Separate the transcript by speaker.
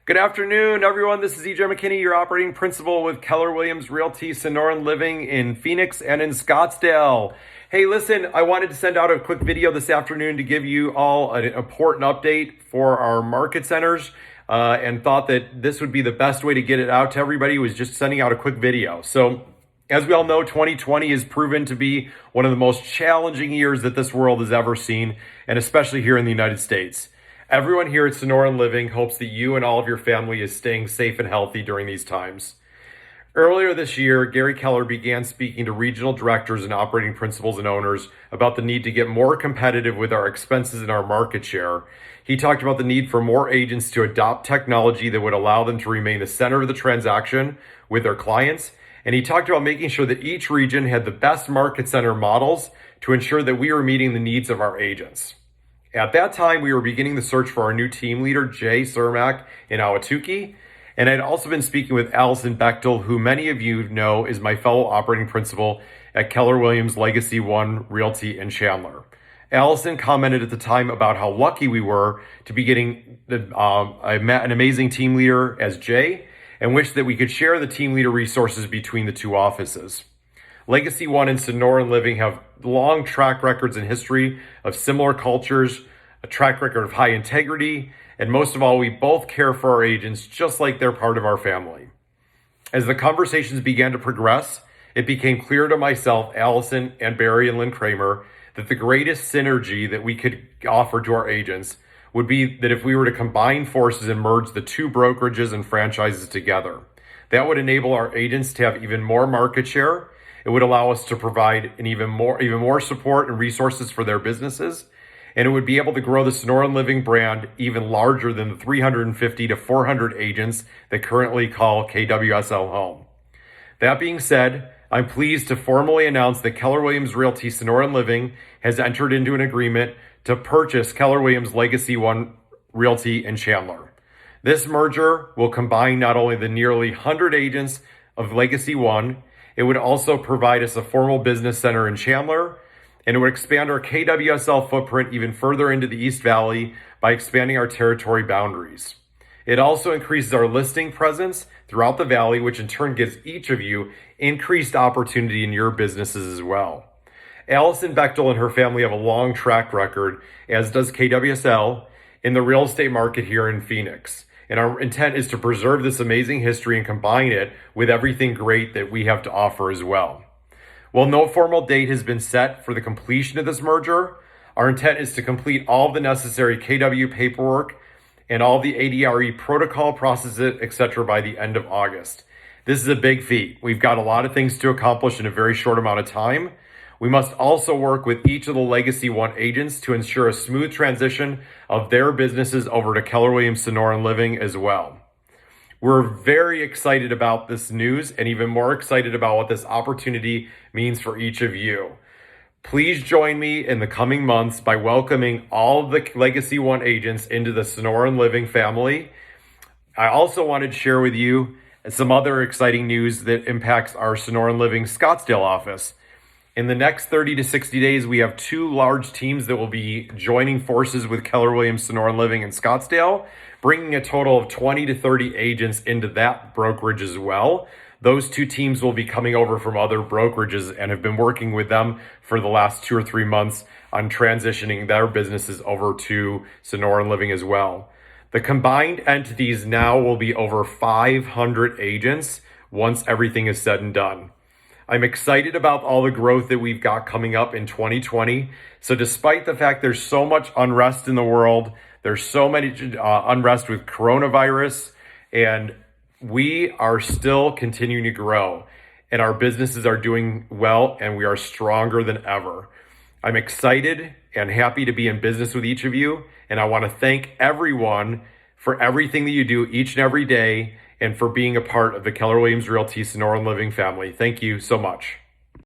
Speaker 1: Good afternoon, everyone. This is EJ McKinney, your operating principal with Keller Williams Realty Sonoran Living in Phoenix and in Scottsdale. Hey, listen, I wanted to send out a quick video this afternoon to give you all an important update for our market centers and thought that this would be the best way to get it out to everybody was just sending out a quick video. So as we all know, 2020 has proven to be one of the most challenging years that this world has ever seen, and especially here in the United States. Everyone here at Sonoran Living hopes that you and all of your family is staying safe and healthy during these times. Earlier this year, Gary Keller began speaking to regional directors and operating principals and owners about the need to get more competitive with our expenses and our market share. He talked about the need for more agents to adopt technology that would allow them to remain the center of the transaction with their clients. And he talked about making sure that each region had the best market center models to ensure that we were meeting the needs of our agents. At that time, we were beginning the search for our new team leader, Jay Cermak in Ahwatukee. And I'd also been speaking with Allison Bechtel, who many of you know is my fellow operating principal at Keller Williams Legacy One Realty in Chandler. Allison commented at the time about how lucky we were to be getting an amazing team leader as Jay, and wished that we could share the team leader resources between the two offices. Legacy One and Sonoran Living have long track records and history of similar cultures, a track record of high integrity, and most of all, we both care for our agents just like they're part of our family. As the conversations began to progress, it became clear to myself, Allison, and Barry and Lynn Kramer that the greatest synergy that we could offer to our agents would be that if we were to combine forces and merge the two brokerages and franchises together. That would enable our agents to have even more market share. It would allow us to provide even more support and resources for their businesses. And it would be able to grow the Sonoran Living brand even larger than the 350 to 400 agents that currently call KWSL home. That being said, I'm pleased to formally announce that Keller Williams Realty Sonoran Living has entered into an agreement to purchase Keller Williams Legacy One Realty in Chandler. This merger will combine not only the nearly 100 agents of Legacy One, it would also provide us a formal business center in Chandler, and it would expand our KWSL footprint even further into the East Valley by expanding our territory boundaries. It also increases our listing presence throughout the valley, which in turn gives each of you increased opportunity in your businesses as well. Allison Bechtel and her family have a long track record, as does KWSL, in the real estate market here in Phoenix. And our intent is to preserve this amazing history and combine it with everything great that we have to offer as well. While no formal date has been set for the completion of this merger, our intent is to complete all the necessary KW paperwork and all the ADRE protocol processes, etc. by the end of August. This is a big feat. We've got a lot of things to accomplish in a very short amount of time. We must also work with each of the Legacy One agents to ensure a smooth transition of their businesses over to Keller Williams Sonoran Living as well. We're very excited about this news and even more excited about what this opportunity means for each of you. Please join me in the coming months by welcoming all of the Legacy One agents into the Sonoran Living family. I also wanted to share with you some other exciting news that impacts our Sonoran Living Scottsdale office. In the next 30 to 60 days, we have two large teams that will be joining forces with Keller Williams Sonoran Living in Scottsdale, bringing a total of 20 to 30 agents into that brokerage as well. Those two teams will be coming over from other brokerages and have been working with them for the last 2 or 3 months on transitioning their businesses over to Sonoran Living as well. The combined entities now will be over 500 agents once everything is said and done. I'm excited about all the growth that we've got coming up in 2020. So despite the fact there's so much unrest in the world, there's so many unrest with coronavirus, and we are still continuing to grow, and our businesses are doing well, and we are stronger than ever. I'm excited and happy to be in business with each of you, and I want to thank everyone for everything that you do each and every day, and for being a part of the Keller Williams Realty Sonoran Living family. Thank you so much.